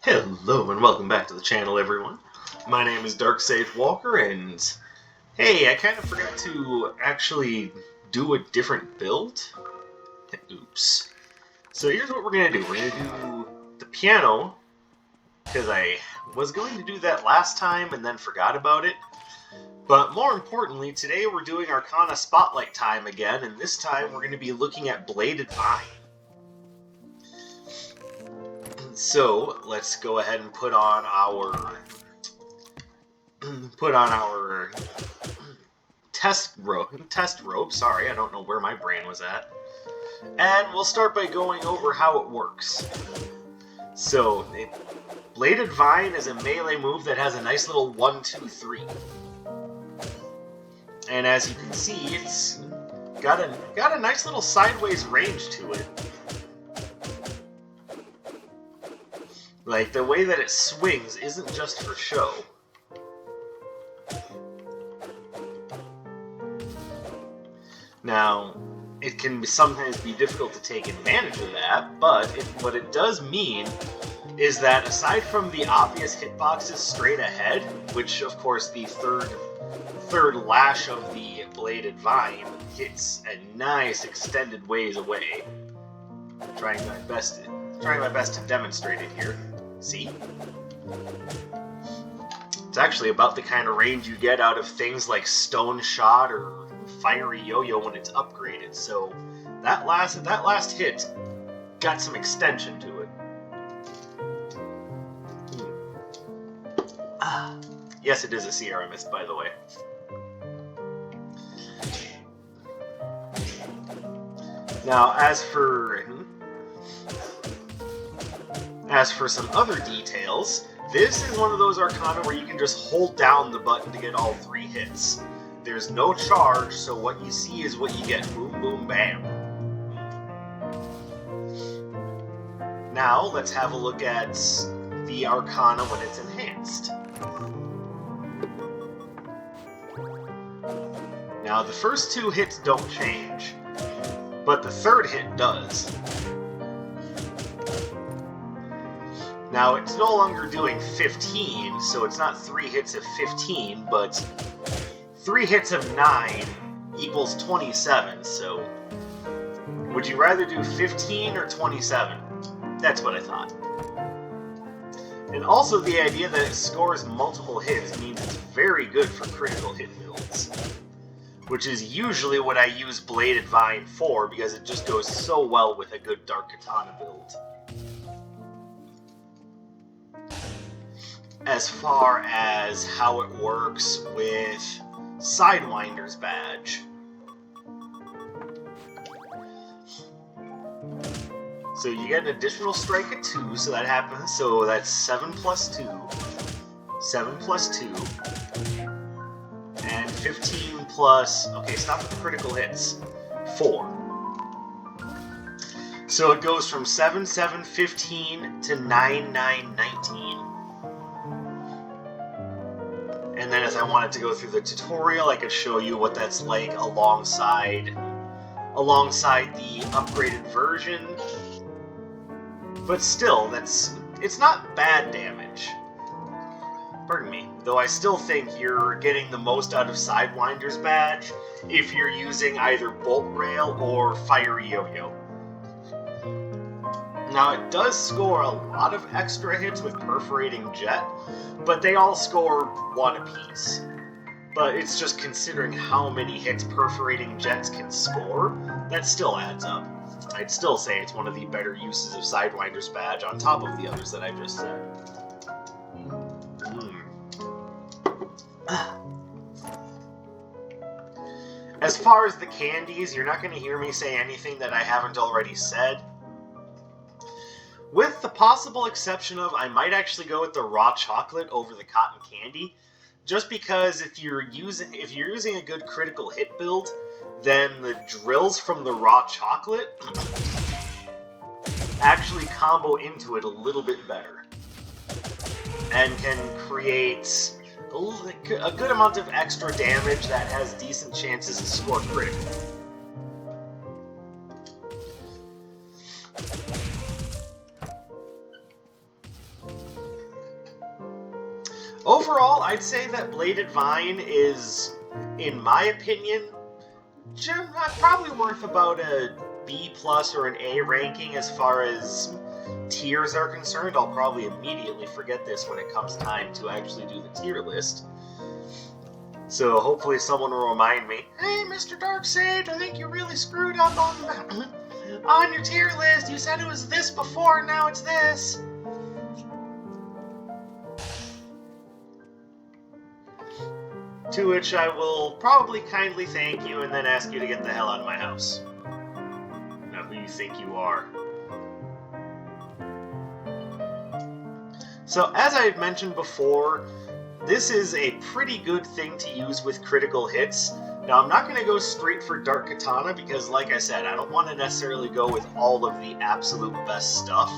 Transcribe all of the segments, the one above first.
Hello and welcome back to the channel, everyone. My name is Dark Sage Walker, and hey, I kind of forgot to actually do a different build. Oops. So here's what we're going to do. We're going to do the piano, because I was going to do that last time and then forgot about it. But more importantly, today we're doing Arcana Spotlight time again, and this time we're going to be looking at Bladed Vine. So let's go ahead and put on our test rope. Sorry, I don't know where my brain was at. And we'll start by going over how it works. So, Bladed Vine is a melee move that has a nice little 1-2-3. And as you can see, it's got a nice little sideways range to it. Like, the way that it swings isn't just for show. Now, it can sometimes be difficult to take advantage of that, but what it does mean is that aside from the obvious hitboxes straight ahead, which of course the third lash of the Bladed Vine hits a nice extended ways away. I'm trying my best to demonstrate it here. See? It's actually about the kind of range you get out of things like Stone Shot or Fiery Yo-Yo when it's upgraded, so that last hit got some extension to it. Yes, it is a CRMist, by the way. Now, as for some other details, this is one of those Arcana where you can just hold down the button to get all 3 hits. There's no charge, so what you see is what you get. Boom, boom, bam. Now, let's have a look at the Arcana when it's enhanced. Now, the first 2 hits don't change, but the 3rd hit does. Now, it's no longer doing 15, so it's not 3 hits of 15, but 3 hits of 9 equals 27, so would you rather do 15 or 27? That's what I thought. And also the idea that it scores multiple hits means it's very good for critical hit builds, which is usually what I use Bladed Vine for, because it just goes so well with a good Dark Katana build. As far as how it works with Sidewinder's badge. So you get an additional strike of 2, so that happens, so that's 7 plus 2, 7 plus 2, and 15 plus, okay, stop at the critical hits, 4. So it goes from 7, 7, 15 to 9, 9, 19. And then if I wanted to go through the tutorial, I could show you what that's like alongside the upgraded version. But still, it's not bad damage. Pardon me. Though I still think you're getting the most out of Sidewinder's badge if you're using either Bolt Rail or Fiery Yo-Yo. Now, it does score a lot of extra hits with Perforating Jet, but they all score 1 apiece. But it's just considering how many hits Perforating Jets can score, that still adds up. I'd still say it's one of the better uses of Sidewinder's badge on top of the others that I just said. As far as the candies, you're not going to hear me say anything that I haven't already said. With the possible exception of, I might actually go with the raw chocolate over the cotton candy, just because if you're using a good critical hit build, then the drills from the raw chocolate actually combo into it a little bit better, and can create a good amount of extra damage that has decent chances to score critical. Overall, I'd say that Bladed Vine is, in my opinion, probably worth about a B+ or an A ranking as far as tiers are concerned. I'll probably immediately forget this when it comes time to actually do the tier list. So hopefully someone will remind me, hey, Mr. Darksage, I think you really screwed up on your tier list. You said it was this before, now it's this. To which I will probably kindly thank you and then ask you to get the hell out of my house. Now, who you think you are? So, as I had mentioned before, this is a pretty good thing to use with critical hits. Now, I'm not going to go straight for Dark Katana because, like I said, I don't want to necessarily go with all of the absolute best stuff.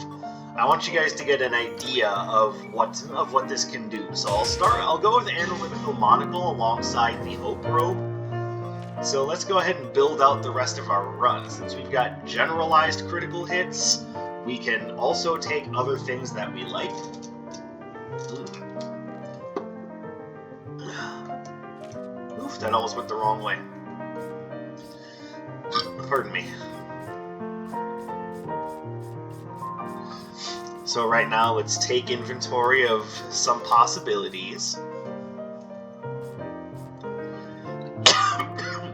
I want you guys to get an idea of what this can do. So I'll go with Analytical Monocle alongside the Hope Robe. So let's go ahead and build out the rest of our run. Since we've got generalized critical hits, we can also take other things that we like. Oof, that almost went the wrong way. Pardon me. So right now, let's take inventory of some possibilities.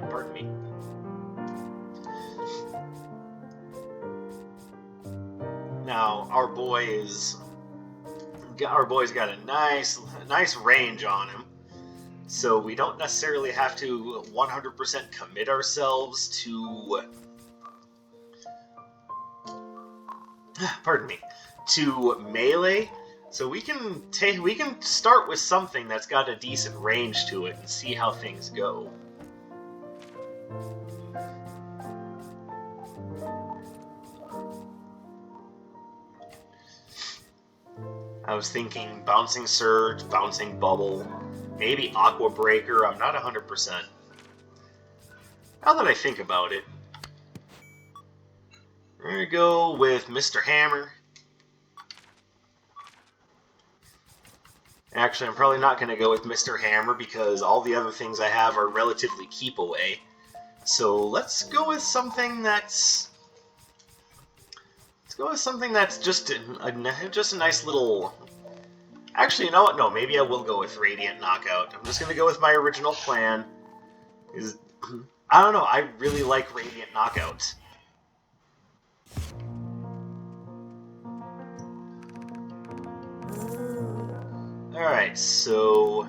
Pardon me. Now, our boy's got a nice range on him, so we don't necessarily have to 100% commit ourselves to. Pardon me. To melee, so we can start with something that's got a decent range to it and see how things go. I was thinking Bouncing Surge, Bouncing Bubble, maybe Aqua Breaker. I'm not 100%. Now that I think about it, we're gonna go with Mr. Hammer. Actually, I'm probably not going to go with Mr. Hammer because all the other things I have are relatively keep away. So let's go with something that's just a nice little. Actually, you know what? No, maybe I will go with Radiant Knockout. I'm just going to go with my original plan. I don't know. I really like Radiant Knockout. Alright, so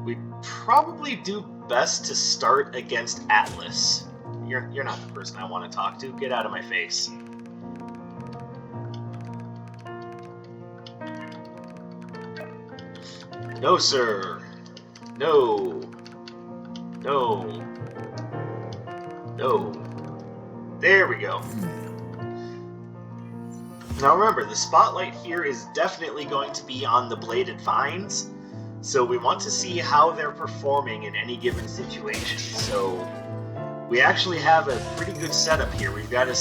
we'd probably do best to start against Atlas. You're not the person I want to talk to. Get out of my face. No, sir. No. No. No. There we go. Now remember, the spotlight here is definitely going to be on the Bladed Vines, so we want to see how they're performing in any given situation. So we actually have a pretty good setup here. We've got a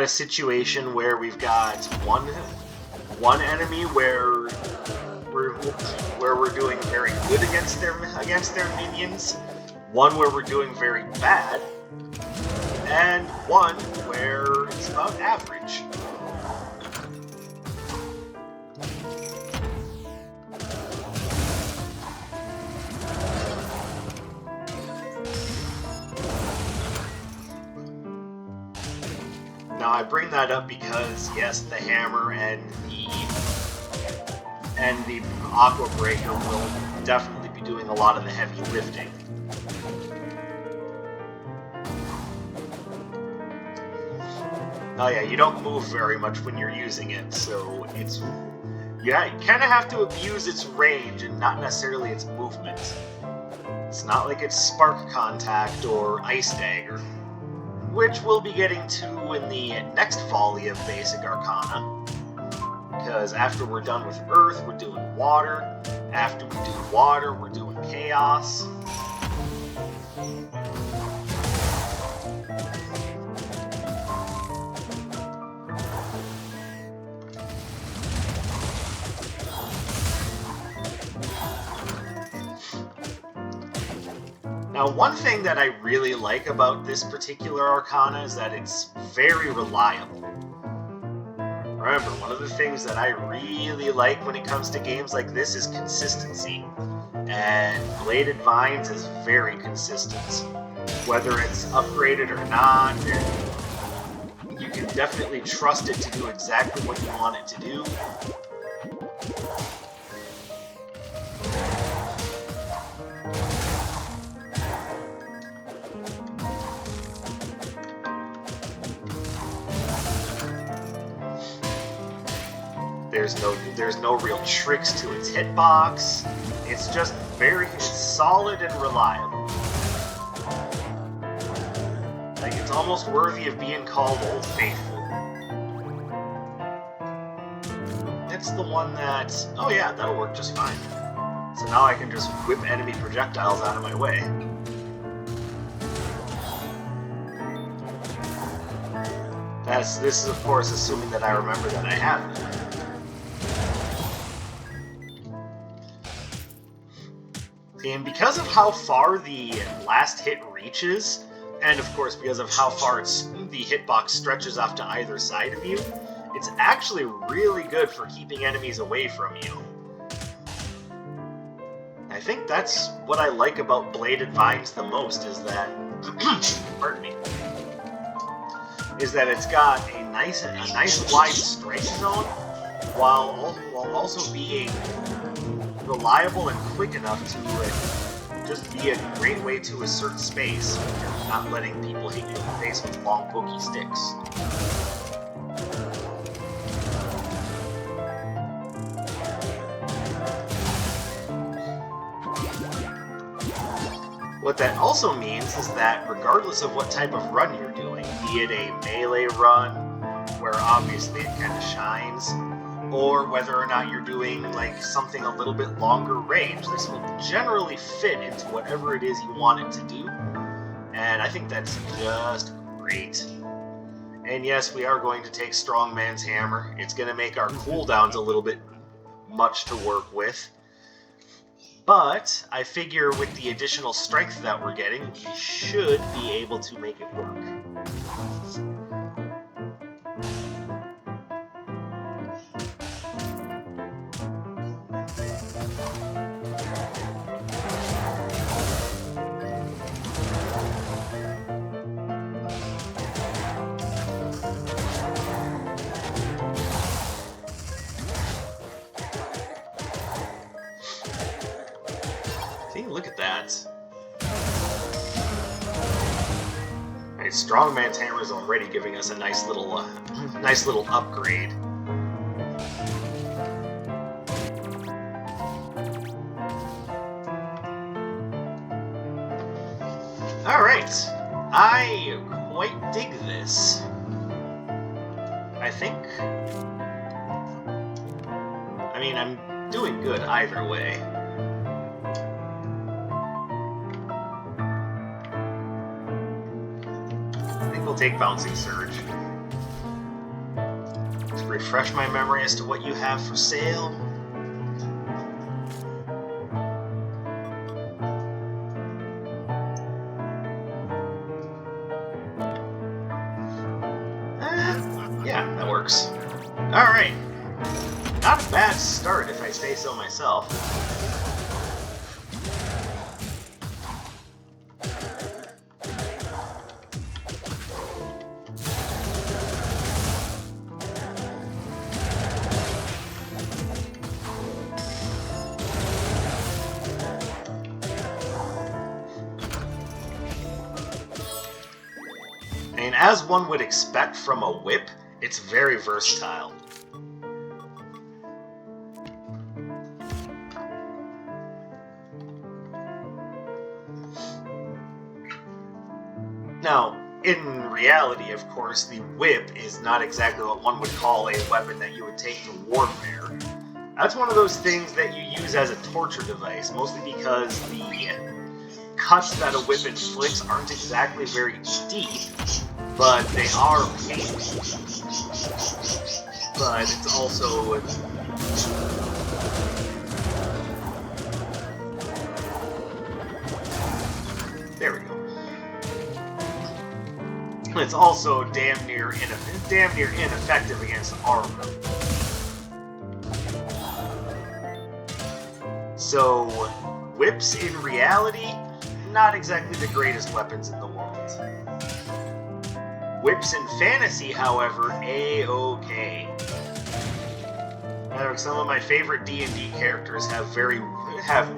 situation where we've got one enemy where we're doing very good against their minions, one where we're doing very bad, and one where it's about average. Now I bring that up because yes, the hammer and the Aqua Breaker will definitely be doing a lot of the heavy lifting. Oh yeah, you don't move very much when you're using it, so you kind of have to abuse its range and not necessarily its movement. It's not like it's Spark Contact or Ice Dagger, which we'll be getting to in the next volley of Basic Arcana. Because after we're done with Earth, we're doing Water. After we do Water, we're doing Chaos. Now, one thing that I really like about this particular Arcana is that it's very reliable. Remember, one of the things that I really like when it comes to games like this is consistency. And Bladed Vines is very consistent. Whether it's upgraded or not, you can definitely trust it to do exactly what you want it to do. There's no real tricks to its hitbox. It's just it's solid and reliable. Like, it's almost worthy of being called Old Faithful. It's the one that, oh yeah, that'll work just fine. So now I can just whip enemy projectiles out of my way. This is of course assuming that I remember that I have them. And because of how far the last hit reaches, and of course because of how far the hitbox stretches off to either side of you, it's actually really good for keeping enemies away from you. I think that's what I like about Bladed Vines the most, is that, pardon me, is that it's got a nice wide strike zone, while also being reliable and quick enough to just be a great way to assert space when you're not letting people hit you in the face with long pokey sticks. What that also means is that regardless of what type of run you're doing, be it a melee run, where obviously it kind of shines, or whether or not you're doing like something a little bit longer range, this will generally fit into whatever it is you want it to do, and I think that's just great. And yes, we are going to take Strongman's Hammer. It's going to make our cooldowns a little bit much to work with, but I figure with the additional strength that we're getting, we should be able to make it work. Look at that. Alright, Strongman's Hammer is already giving us a nice little upgrade. Alright, I quite dig this. I think... I mean, I'm doing good either way. We'll take Bouncing Surge. To refresh my memory as to what you have for sale. Yeah, that works. Alright. Not a bad start, if I say so myself. And as one would expect from a whip, it's very versatile. Now, in reality, of course, the whip is not exactly what one would call a weapon that you would take to warfare. That's one of those things that you use as a torture device, mostly because the cuts that a whip inflicts aren't exactly very deep, but they are painful. But it's also... It's also damn near ineffective against armor. So, whips in reality, not exactly the greatest weapons in the world. Whips in fantasy, however, A-okay. Some of my favorite D&D characters have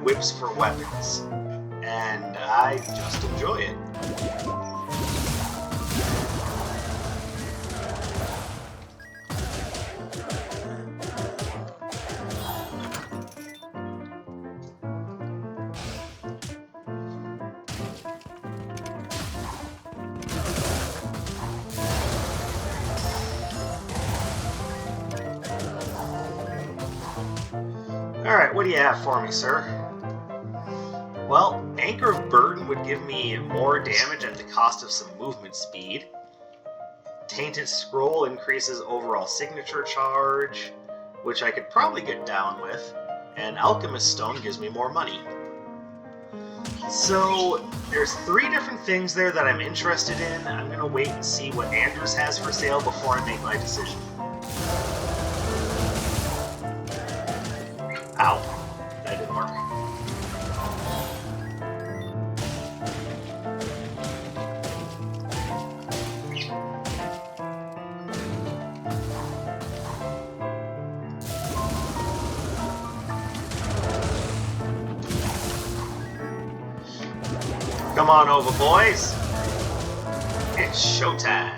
whips for weapons, and I just enjoy it. Alright, what do you have for me, sir? Well, Anchor of Burden would give me more damage at the cost of some movement speed. Tainted Scroll increases overall signature charge, which I could probably get down with. And Alchemist Stone gives me more money. So, there's 3 different things there that I'm interested in. I'm going to wait and see what Anders has for sale before I make my decision. Ow. That didn't work. Come on over, boys. It's showtime.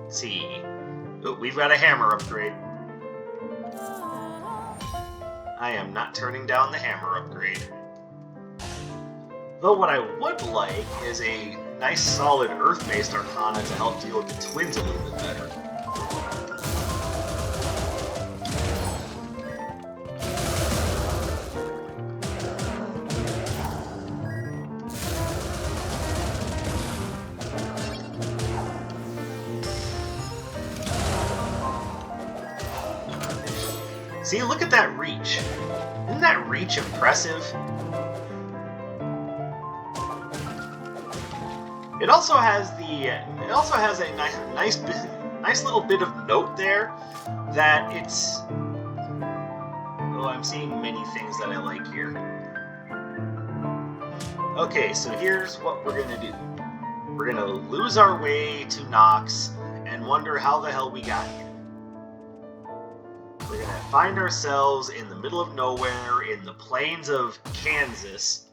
Let's see. Oh, we've got a hammer upgrade. I am not turning down the hammer upgrade. Though what I would like is a nice solid earth-based Arcana to help deal with the twins a little bit better. See, look at that reach. Isn't that reach impressive? It also has a nice little bit of note there that it's. Oh, I'm seeing many things that I like here. Okay, so here's what we're gonna do. We're gonna lose our way to Nox and wonder how the hell we got here. We're gonna find ourselves in the middle of nowhere in the plains of Kansas.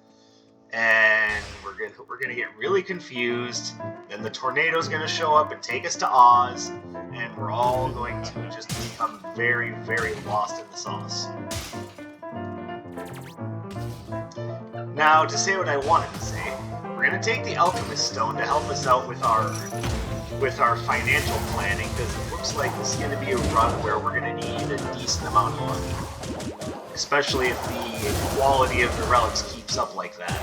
And we're gonna get really confused. Then the tornado's gonna show up and take us to Oz, and we're all going to just become very, very lost in the sauce. Now, to say what I wanted to say, we're gonna take the Alchemist Stone to help us out with our financial planning, because it looks like this is gonna be a run where we're gonna need a decent amount of money. Especially if the quality of the relics keeps up like that.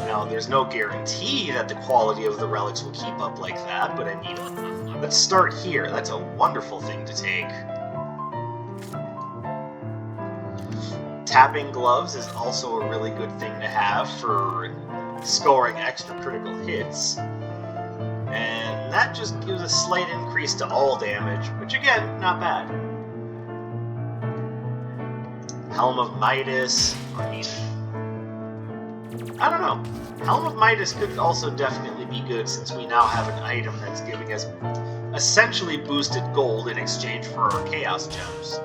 Now, there's no guarantee that the quality of the relics will keep up like that, but I mean, let's start here. That's a wonderful thing to take. Tapping Gloves is also a really good thing to have for scoring extra critical hits. And that just gives a slight increase to all damage, which again, not bad. Helm of Midas, I don't know. Helm of Midas could also definitely be good since we now have an item that's giving us essentially boosted gold in exchange for our Chaos Gems.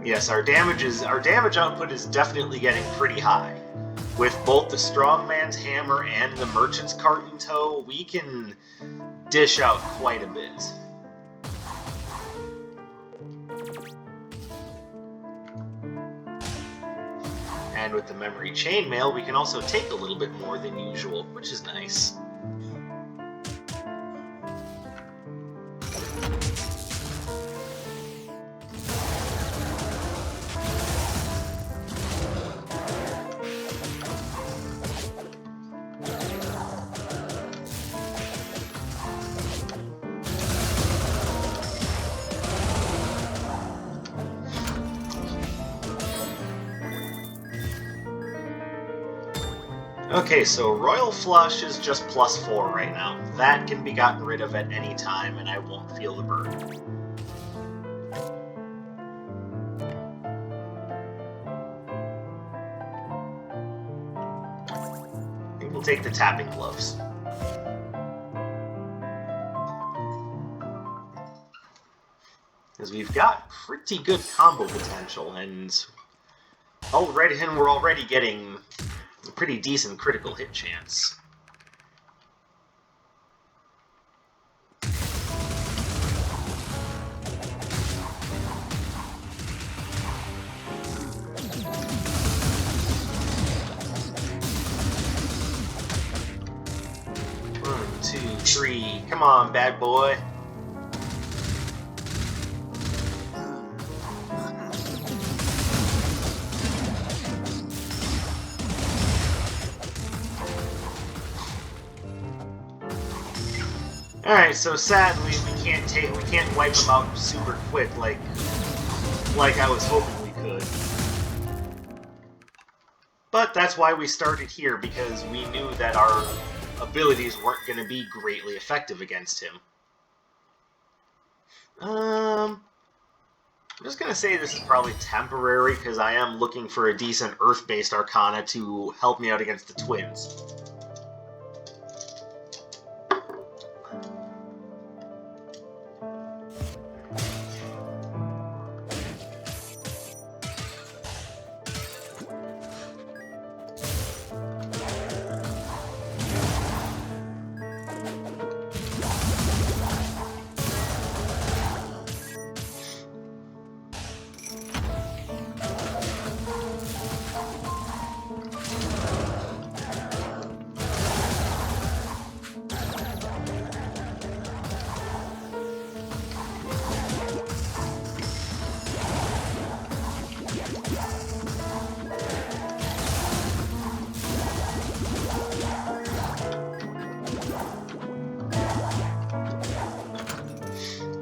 Yes, our damage output is definitely getting pretty high. With both the Strongman's Hammer and the Merchant's Cart in tow, we can dish out quite a bit. with the memory chainmail, we can also take a little bit more than usual, which is nice. Okay, so Royal Flush is just +4 right now. That can be gotten rid of at any time, and I won't feel the burn. I think we'll take the Tapping Gloves. Because we've got pretty good combo potential, and we're already getting a pretty decent critical hit chance. One, two, three. Come on, bad boy. Alright, so sadly we can't wipe them out super quick like I was hoping we could. But that's why we started here, because we knew that our abilities weren't going to be greatly effective against him. I'm just going to say this is probably temporary, because I am looking for a decent Earth-based Arcana to help me out against the twins.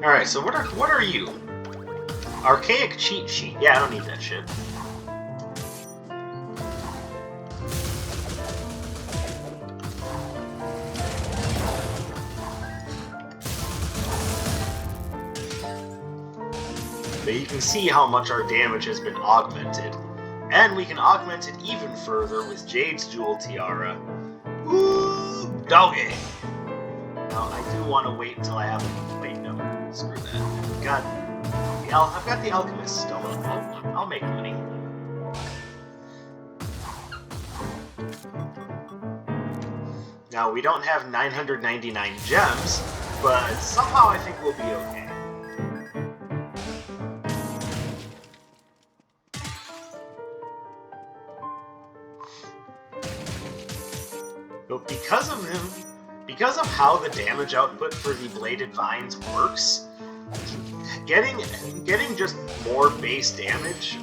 Alright, so what are you? Archaic cheat sheet. Yeah, I don't need that shit. But you can see how much our damage has been augmented. And we can augment it even further with Jade's Jewel Tiara. Ooh, doggy! Now, I do want to wait until I have a... Wait, no. Screw that. I've got the Alchemist Stone. I'll make money. Now, we don't have 999 gems, but somehow I think we'll be okay. But because of how the damage output for the Bladed Vines works, getting just more base damage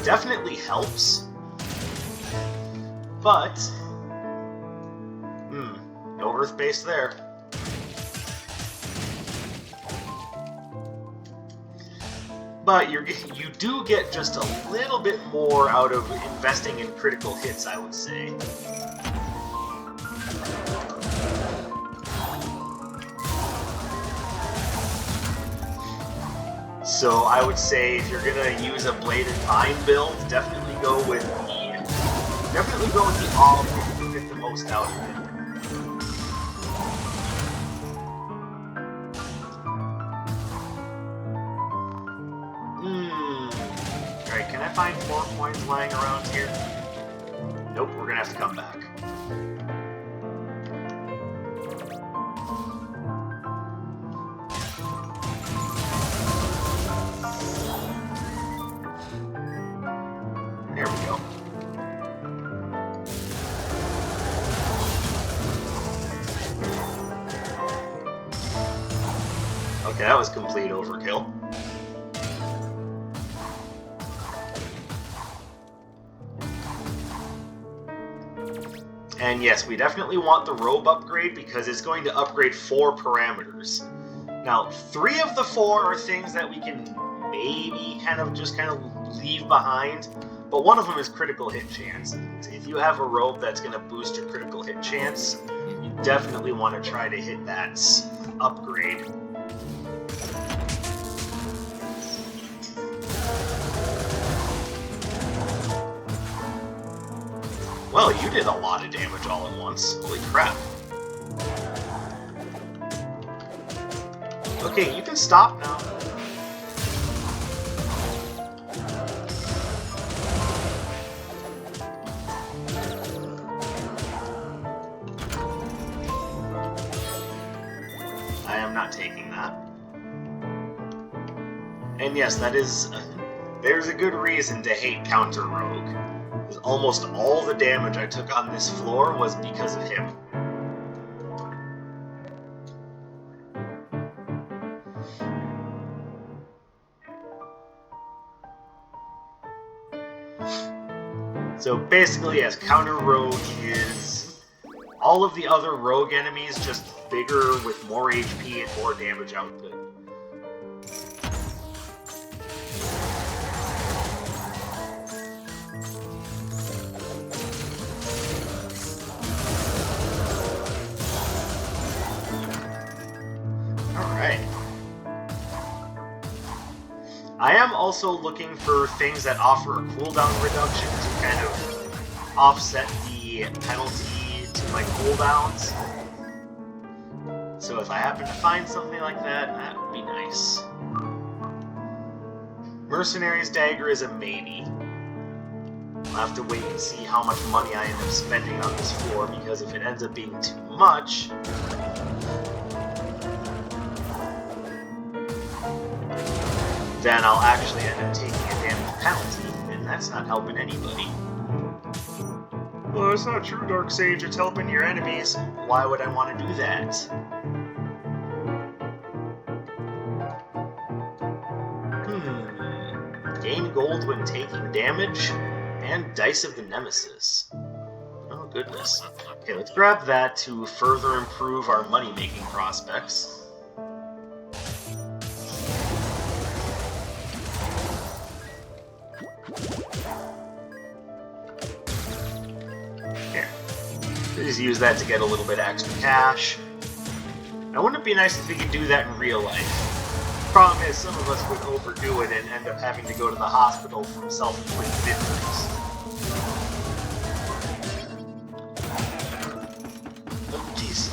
definitely helps. But no Earth base there. But you do get just a little bit more out of investing in critical hits, I would say. So I would say if you're gonna use a Bladed Vine build, definitely go with the all to get the most out of it. Alright, can I find 4 coins lying around here? Nope, we're gonna have to come back. There we go. that was complete overkill. And yes, we definitely want the robe upgrade because it's going to upgrade 4 parameters. Now, 3 of the 4 are things that we can maybe kind of leave behind, but one of them is critical hit chance. If you have a robe that's going to boost your critical hit chance, you definitely want to try to hit that upgrade. Well, you did a lot of damage all at once. Holy crap. Okay, you can stop now. I am not taking that. And yes, that is... there's a good reason to hate Counter Rogue. Almost all the damage I took on this floor was because of him. So basically, yes, Counter Rogue is all of the other rogue enemies, just bigger with more HP and more damage output. I am also looking for things that offer a cooldown reduction to kind of offset the penalty to my cooldowns. So if I happen to find something like that, that would be nice. Mercenary's Dagger is a maybe. I'll have to wait and see how much money I end up spending on this floor, because if it ends up being too much... then I'll actually end up taking a damage penalty, and that's not helping anybody. Well, it's not true, Dark Sage. It's helping your enemies. Why would I want to do that? Gain gold when taking damage, and Dice of the Nemesis. Oh, goodness. Okay, let's grab that to further improve our money-making prospects. Just use that to get a little bit extra cash. Now, wouldn't it be nice if we could do that in real life? Problem is, some of us would overdo it and end up having to go to the hospital from self-inflicted injuries. Oh, jeez.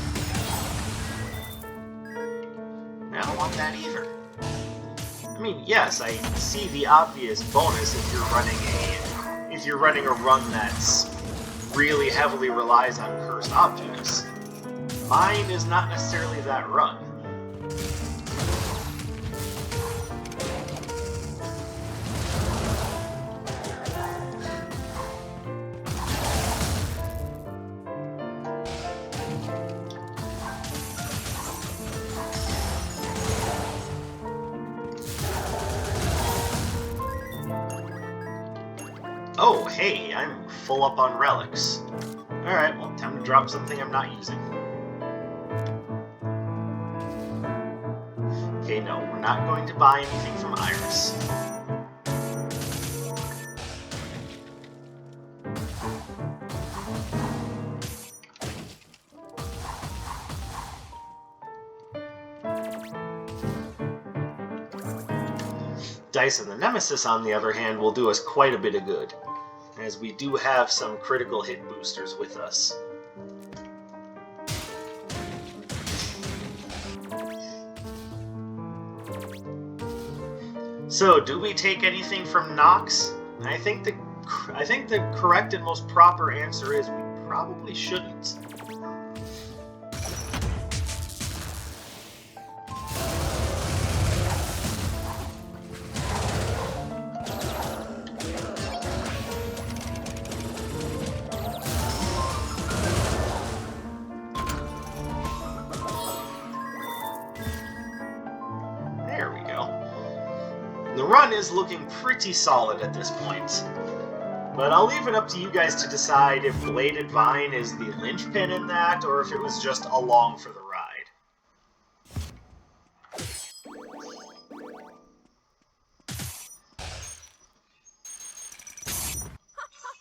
I don't want that either. I mean, yes, I see the obvious bonus if you're running a run that's really heavily relies on cursed objects. Mine is not necessarily that run. Oh, hey, I'm full up on relics. Alright, well, time to drop something I'm not using. Okay, no, we're not going to buy anything from Iris. Dice of the Nemesis, on the other hand, will do us quite a bit of good, as we do have some critical hit boosters with us. So, do we take anything from Nox? I think the correct and most proper answer is we probably shouldn't. There we go. The run is looking pretty solid at this point. But I'll leave it up to you guys to decide if Bladed Vine is the linchpin in that, or if it was just along for the ride.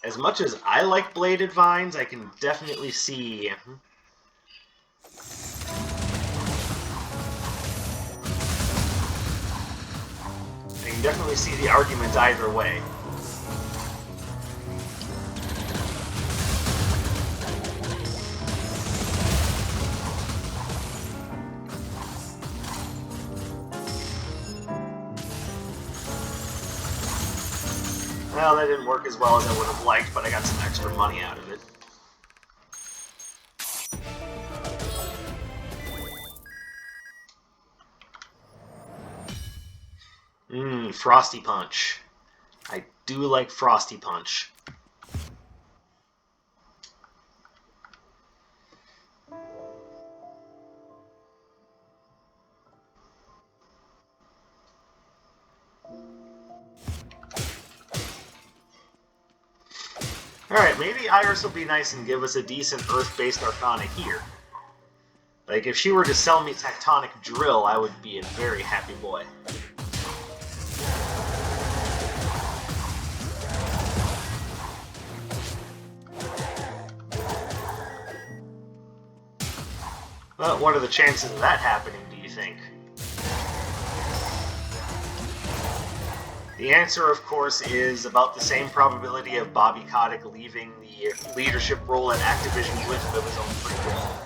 As much as I like Bladed Vines, I can definitely see... I can definitely see the argument either way. Well, that didn't work as well as I would have liked, but I got some extra money out of it. Frosty Punch. I do like Frosty Punch. Alright, maybe Iris will be nice and give us a decent Earth-based Arcana here. Like, if she were to sell me Tectonic Drill, I would be a very happy boy. Well, what are the chances of that happening, do you think? The answer, of course, is about the same probability of Bobby Kotick leaving the leadership role at Activision Blizzard of his own free will.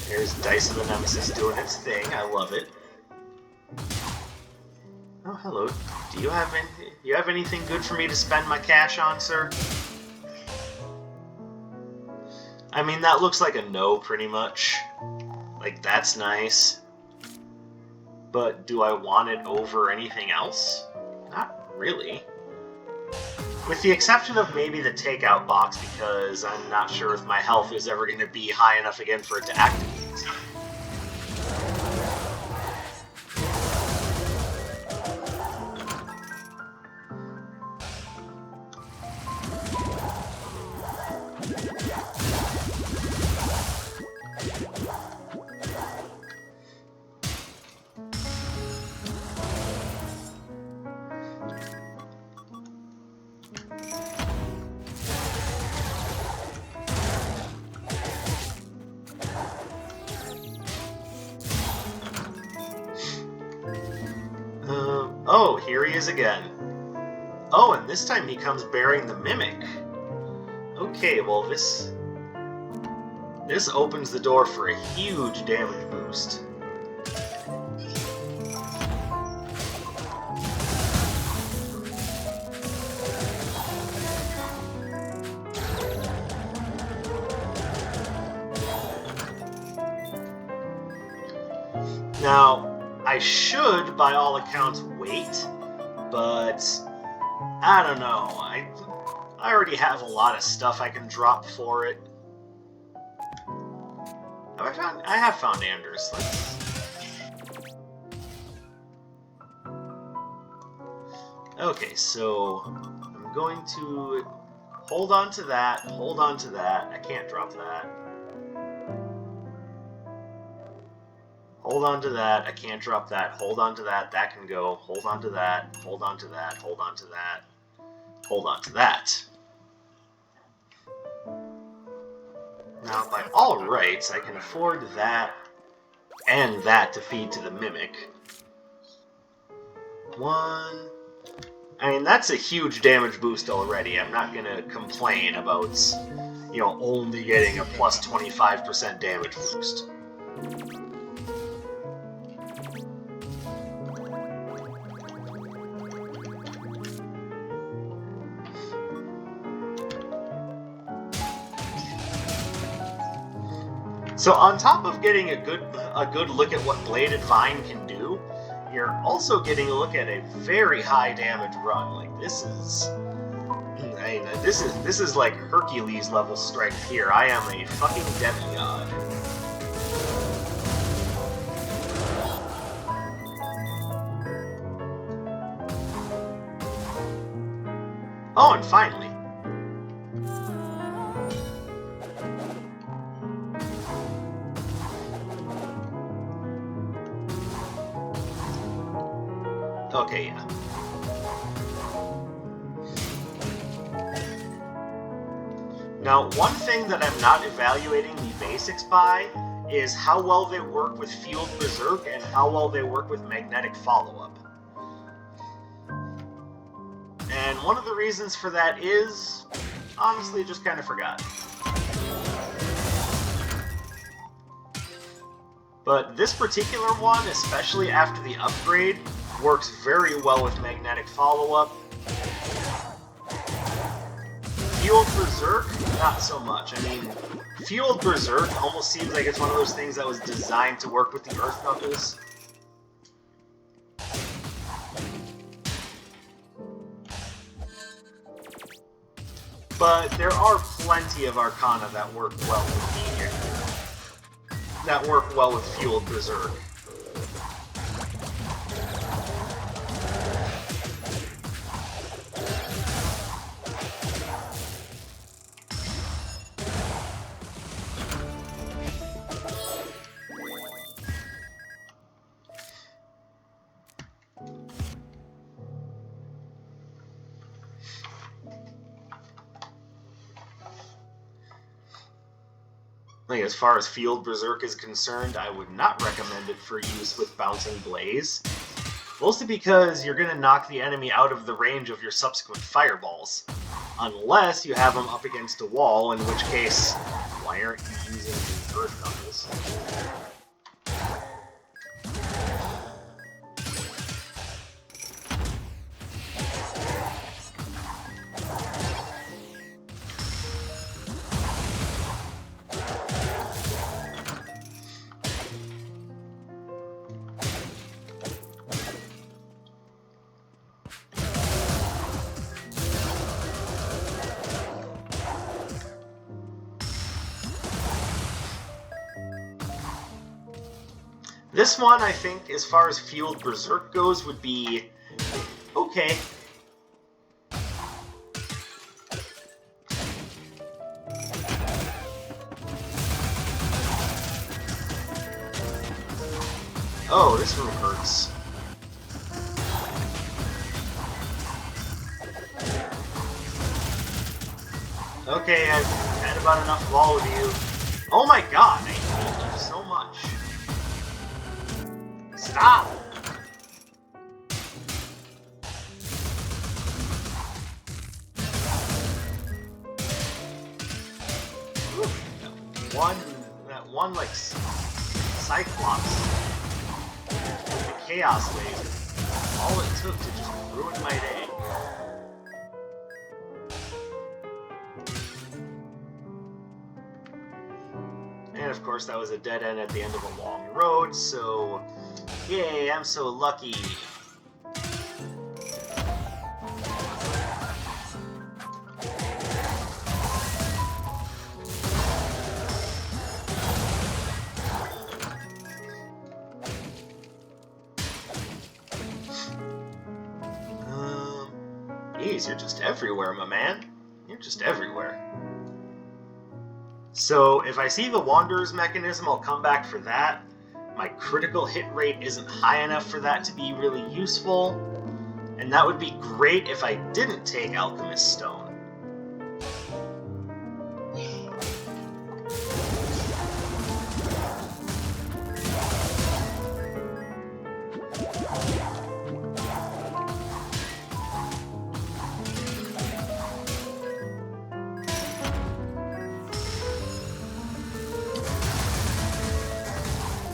There's Dice of the Nemesis doing its thing. I love it. Oh, hello. Do you have anything good for me to spend my cash on, sir? I mean, that looks like a no, pretty much. Like, that's nice. But do I want it over anything else? Not really. With the exception of maybe the takeout box, because I'm not sure if my health is ever going to be high enough again for it to activate. Oh, here he is again. Oh, and this time he comes bearing the Mimic. Okay, well this opens the door for a huge damage boost. Now, I should, by all accounts, wait, but I don't know. I already have a lot of stuff I can drop for it. I have found Anders. Okay, so I'm going to hold on to that, hold on to that. I can't drop that. Hold on to that, I can't drop that, hold on to that, that can go, hold on to that, hold on to that, hold on to that, hold on to that. Now, by all rights, I can afford that and that to feed to the Mimic. One... I mean, that's a huge damage boost already. I'm not gonna complain about, you know, only getting a plus 25% damage boost. So on top of getting a good look at what Bladed Vine can do, you're also getting a look at a very high damage run. Like this is like Hercules level strength here. I am a fucking demigod. Oh, and finally. Okay, yeah. Now, one thing that I'm not evaluating the basics by is how well they work with Field Berserk and how well they work with Magnetic Follow-Up. And one of the reasons for that is, honestly, just kind of forgot. But this particular one, especially after the upgrade, works very well with Magnetic Follow-Up. Field Berserk, not so much. I mean, Field Berserk almost seems like it's one of those things that was designed to work with the Earth Knuckles. But there are plenty of Arcana that work well with Field Berserk. Like, as far as Field Berserk is concerned, I would not recommend it for use with Bouncing Blaze. Mostly because you're going to knock the enemy out of the range of your subsequent fireballs. Unless you have them up against a wall, in which case, why aren't you using the Earth Knuckles? This one, I think, as far as Field Berserk goes, would be okay. Oh, this room hurts. Okay, I've had about enough of all of you. Oh my god, I hate you so much. Stop! Ooh, that one like Cyclops, the Chaos Wave, all it took to just ruin my day. And of course that was a dead end at the end of a long road, so yay, I'm so lucky. Geez, you're just everywhere, my man. You're just everywhere. So, if I see the Wanderer's mechanism, I'll come back for that. My critical hit rate isn't high enough for that to be really useful, and that would be great if I didn't take Alchemist Stone.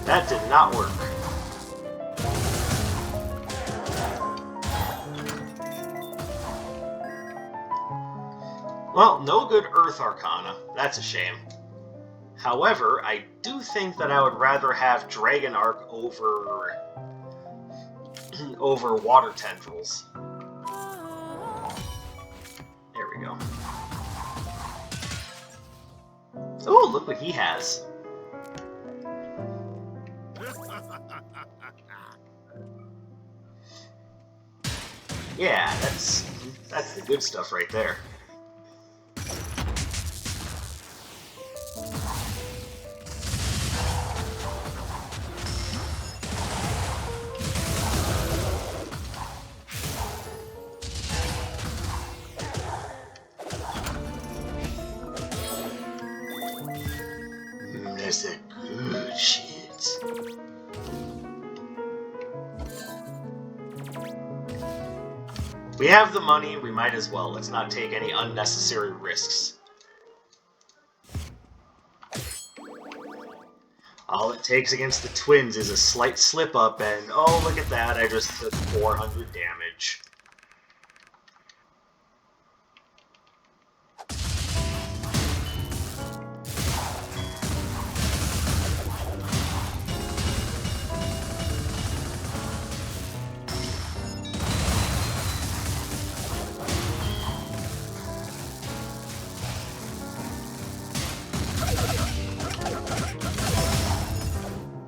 That did not work. Well, no good Earth Arcana. That's a shame. However, I do think that I would rather have Dragon Arc over over Water Tendrils. There we go. Oh, look what he has. Yeah, that's the good stuff right there. That's a good shit. We have the money, we might as well. Let's not take any unnecessary risks. All it takes against the Twins is a slight slip-up, and oh, look at that, I just took 400 damage.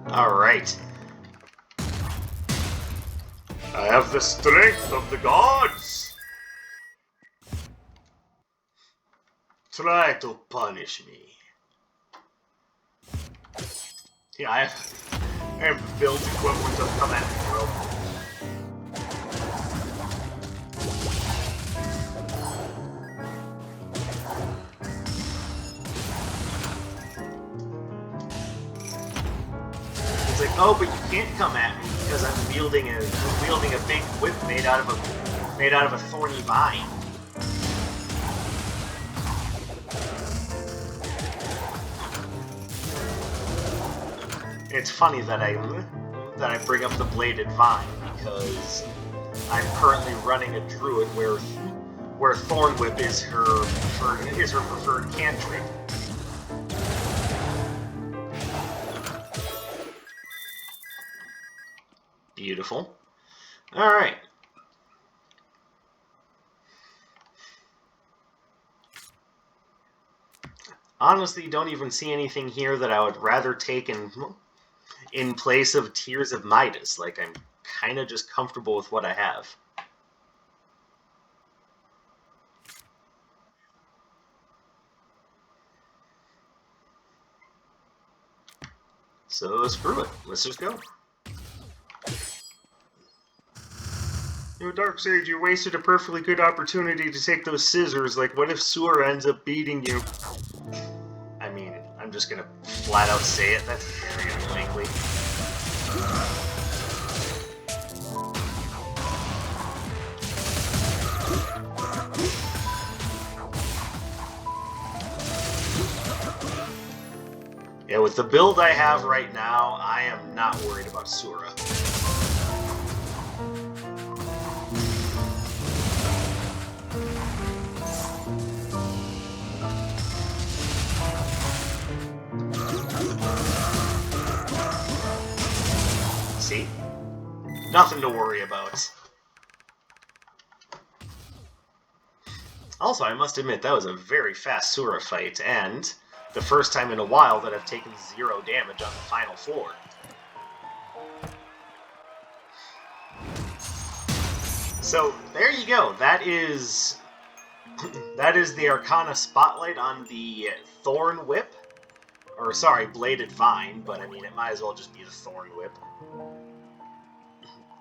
Alright. I have the strength of the gods! Try to punish me. Yeah, I am built equivalent of come at me, bro. It's like, oh, but you can't come at me because I'm wielding a big whip made out of a thorny vine. It's funny that I bring up the bladed vine because I'm currently running a druid where Thorn Whip is her preferred cantrip. Beautiful. Alright. Honestly, don't even see anything here that I would rather take in place of Tears of Midas. Like, I'm kind of just comfortable with what I have. So, screw it. Let's just go. You know, Darkseid, you wasted a perfectly good opportunity to take those scissors. Like, what if Sura ends up beating you? I mean, I'm just gonna flat out say it. That's very unlikely. Yeah, with the build I have right now, I am not worried about Sura. See? Nothing to worry about. Also, I must admit, that was a very fast Sura fight, and the first time in a while that I've taken 0 damage on the final floor. So, there you go. That is the Arcana Spotlight on the Thorn Whip. Or, sorry, Bladed Vine, but I mean, it might as well just be the Thorn Whip.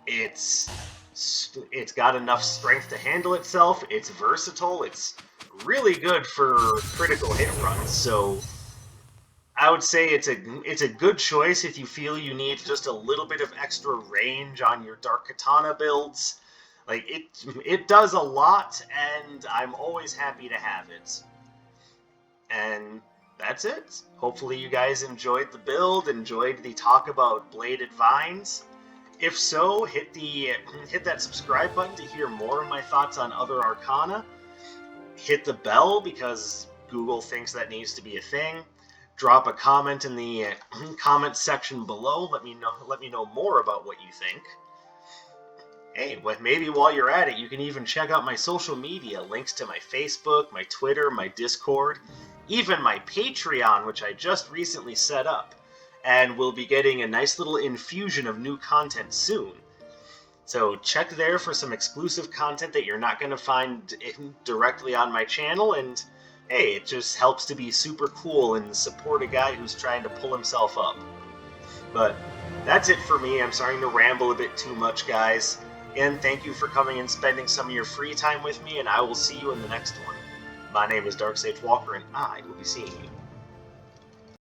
It's got enough strength to handle itself, it's versatile, it's really good for critical hit runs, so I would say it's a good choice if you feel you need just a little bit of extra range on your Dark Katana builds. Like, it does a lot, and I'm always happy to have it. And that's it. Hopefully you guys enjoyed the build, enjoyed the talk about Bladed Vines. If so, hit that subscribe button to hear more of my thoughts on other Arcana. Hit the bell because Google thinks that needs to be a thing. drop a comment in the comment section below. Let me know more about what you think. Hey, maybe while you're at it, you can even check out my social media, links to my Facebook, my Twitter, my Discord, even my Patreon, which I just recently set up, and we'll be getting a nice little infusion of new content soon. So check there for some exclusive content that you're not going to find directly on my channel, and hey, it just helps to be super cool and support a guy who's trying to pull himself up. But that's it for me. I'm starting to ramble a bit too much, guys. And thank you for coming and spending some of your free time with me, and I will see you in the next one. My name is Dark Sage Walker, and I will be seeing you